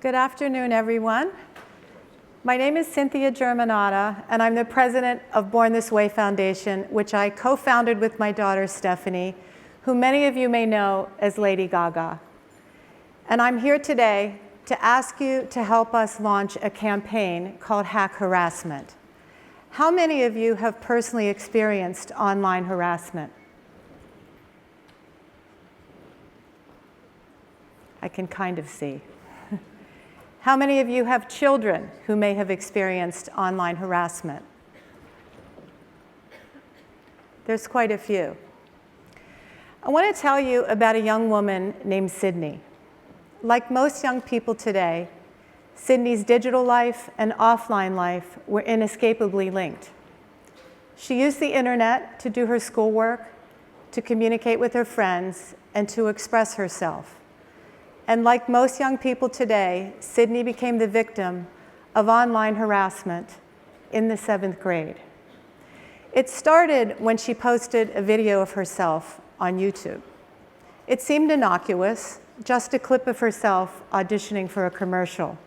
Good afternoon, everyone. My name is Cynthia Germanotta, and I'm the president of Born This Way Foundation, which I co-founded with my daughter, Stefani, who many of you may know as Lady Gaga. And I'm here today to ask you to help us launch a campaign called Hack Harassment. How many of you have personally experienced online harassment? I can kind of see. How many of you have children who may have experienced online harassment? There's quite a few. I want to tell you about a young woman named Sydney. Like most young people today, Sydney's digital life and offline life were inescapably linked. She used the internet to do her schoolwork, to communicate with her friends, and to express herself. And like most young people today, Sydney became the victim of online harassment in the 7th grade. It started when she posted a video of herself on YouTube. It seemed innocuous, just a clip of herself auditioning for a commercial.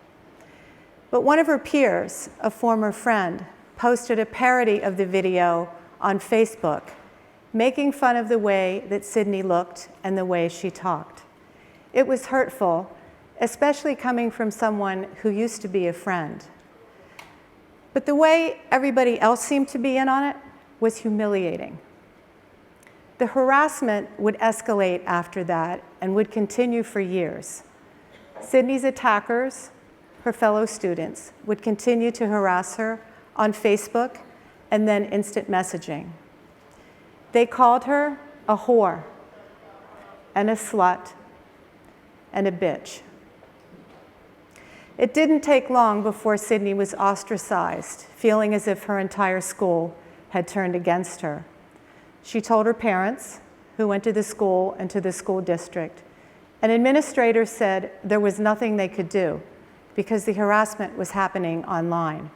But one of her peers, a former friend, posted a parody of the video on Facebook, making fun of the way that Sydney looked and the way she talked. It was hurtful, especially coming from someone who used to be a friend. But the way everybody else seemed to be in on it was humiliating. The harassment would escalate after that and would continue for years. Sydney's attackers, her fellow students, would continue to harass her on Facebook and then instant messaging. They called her a whore and a slut and a bitch. It didn't take long before Sydney was ostracized, feeling as if her entire school had turned against her. She told her parents, who went to the school and to the school district, and administrators said there was nothing they could do because the harassment was happening online.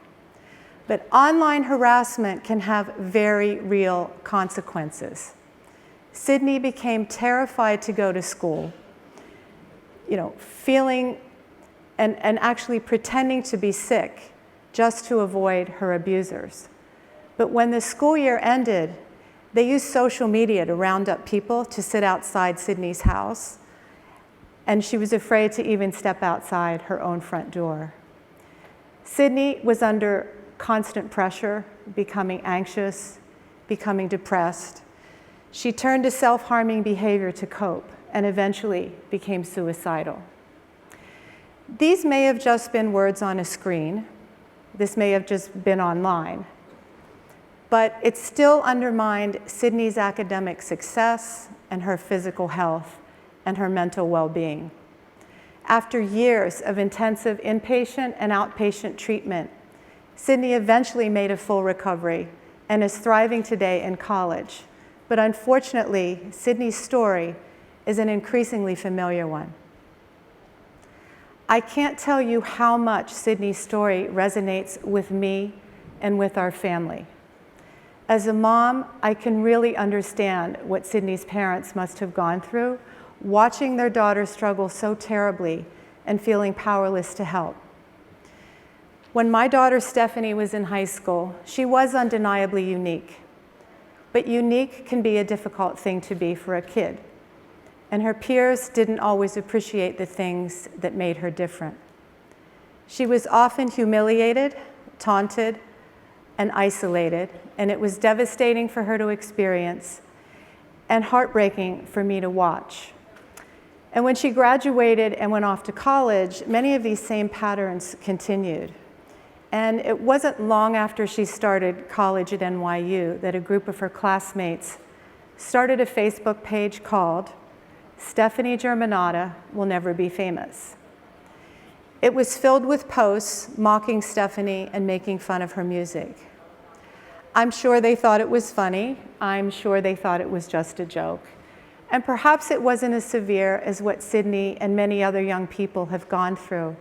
But online harassment can have very real consequences. Sydney became terrified to go to school, feeling and actually pretending to be sick just to avoid her abusers. But when the school year ended, they used social media to round up people to sit outside Sydney's house, and she was afraid to even step outside her own front door. Sydney was under constant pressure, becoming anxious, becoming depressed. She turned to self-harming behavior to cope, and eventually became suicidal. These may have just been words on a screen. This may have just been online. But it still undermined Sydney's academic success and her physical health and her mental well-being. After years of intensive inpatient and outpatient treatment, Sydney eventually made a full recovery and is thriving today in college. But unfortunately, Sydney's story is an increasingly familiar one. I can't tell you how much Sydney's story resonates with me and with our family. As a mom, I can really understand what Sydney's parents must have gone through, watching their daughter struggle so terribly and feeling powerless to help. When my daughter Stefani was in high school, she was undeniably unique. But unique can be a difficult thing to be for a kid. And her peers didn't always appreciate the things that made her different. She was often humiliated, taunted, and isolated, and it was devastating for her to experience and heartbreaking for me to watch. And when she graduated and went off to college, many of these same patterns continued. And it wasn't long after she started college at NYU that a group of her classmates started a Facebook page called Stefani Germanotta Will Never Be Famous. It was filled with posts mocking Stefani and making fun of her music. I'm sure they thought it was funny. I'm sure they thought it was just a joke. And perhaps it wasn't as severe as what Sydney and many other young people have gone through.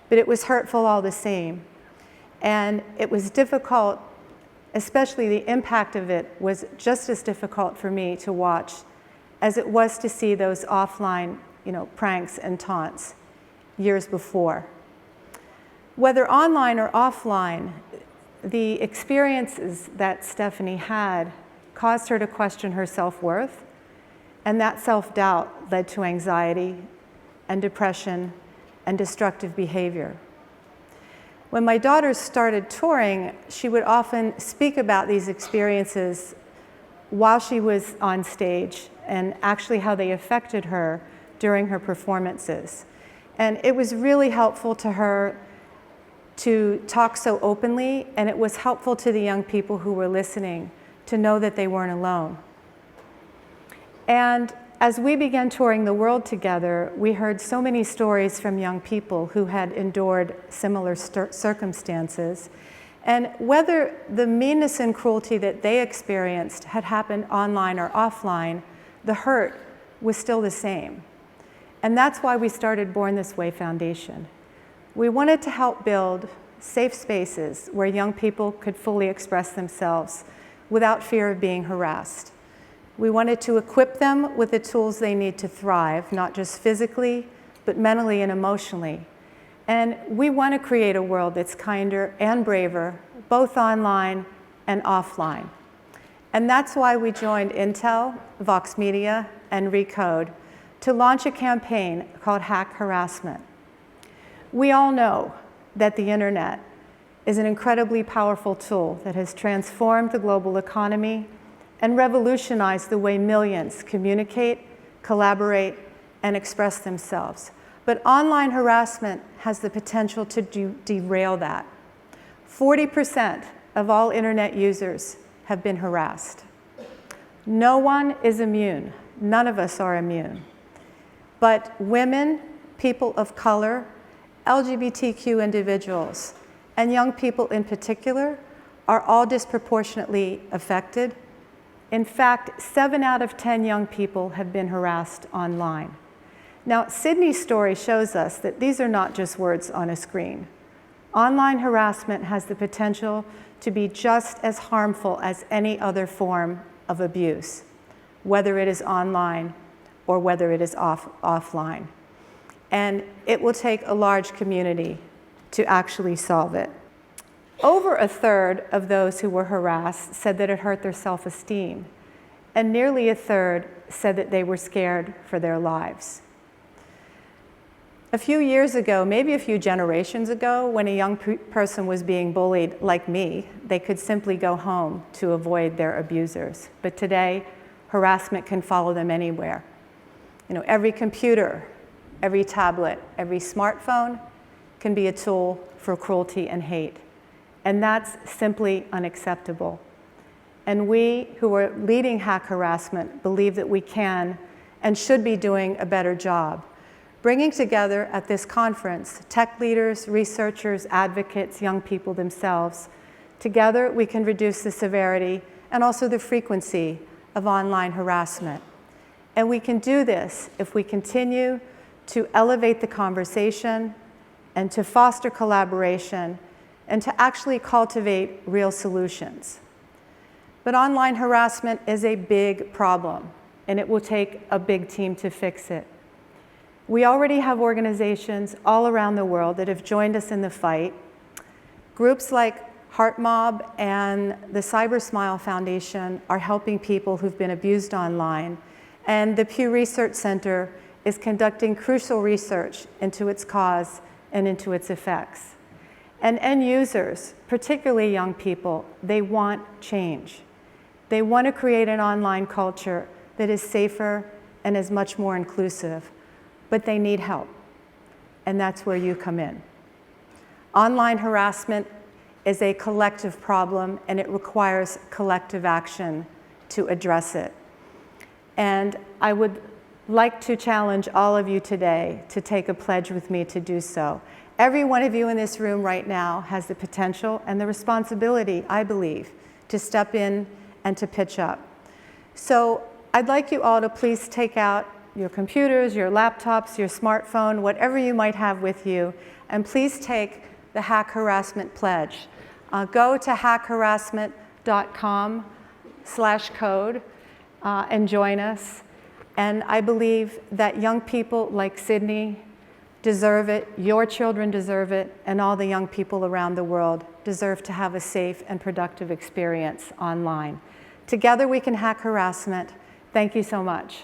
But it was hurtful all the same. And it was difficult, especially the impact of it was just as difficult for me to watch as it was to see those offline, pranks and taunts. years before. Whether online or offline, the experiences that Stefani had caused her to question her self-worth, and that self-doubt led to anxiety and depression and destructive behavior. When my daughters started touring, she would often speak about these experiences while she was on stage and actually how they affected her during her performances. And it was really helpful to her to talk so openly, and it was helpful to the young people who were listening to know that they weren't alone. And as we began touring the world together, we heard so many stories from young people who had endured similar circumstances. And whether the meanness and cruelty that they experienced had happened online or offline, the hurt was still the same. And that's why we started Born This Way Foundation. We wanted to help build safe spaces where young people could fully express themselves without fear of being harassed. We wanted to equip them with the tools they need to thrive, not just physically, but mentally and emotionally. And we want to create a world that's kinder and braver, both online and offline. And that's why we joined Intel, Vox Media and Recode to launch a campaign called Hack Harassment. We all know that the internet is an incredibly powerful tool that has transformed the global economy and revolutionized the way millions communicate, collaborate, and express themselves. But online harassment has the potential to derail that. 40% of all internet users have been harassed. No one is immune. None of us are immune. But women, people of color, LGBTQ individuals, and young people in particular are all disproportionately affected. In fact, 7 out of 10 young people have been harassed online. Now, Sydney's story shows us that these are not just words on a screen. Online harassment has the potential to be just as harmful as any other form of abuse, whether it is online or whether it is offline. And it will take a large community to actually solve it. Over a third of those who were harassed said that it hurt their self-esteem, and nearly a third said that they were scared for their lives. A few years ago, maybe a few generations ago, when a young person was being bullied like me, they could simply go home to avoid their abusers. But today, harassment can follow them anywhere. Every computer, every tablet, every smartphone can be a tool for cruelty and hate. And that's simply unacceptable. And we who are leading Hack Harassment believe that we can and should be doing a better job, bringing together at this conference tech leaders, researchers, advocates, young people themselves. Together we can reduce the severity and also the frequency of online harassment. And we can do this if we continue to elevate the conversation and to foster collaboration and to actually cultivate real solutions. But online harassment is a big problem, and it will take a big team to fix it. We already have organizations all around the world that have joined us in the fight. Groups like HeartMob and the CyberSmile Foundation are helping people who've been abused online, and the Pew Research Center is conducting crucial research into its cause and into its effects. And end users, particularly young people, they want change. They want to create an online culture that is safer and is much more inclusive, but they need help, and that's where you come in. Online harassment is a collective problem, and it requires collective action to address it. And I would like to challenge all of you today to take a pledge with me to do so. Every one of you in this room right now has the potential and the responsibility, I believe, to step in and to pitch up. So I'd like you all to please take out your computers, your laptops, your smartphone, whatever you might have with you, and please take the Hack Harassment Pledge. Go to hackharassment.com/code and join us. And I believe that young people like Sydney deserve it, your children deserve it, and all the young people around the world deserve to have a safe and productive experience online. Together we can hack harassment. Thank you so much.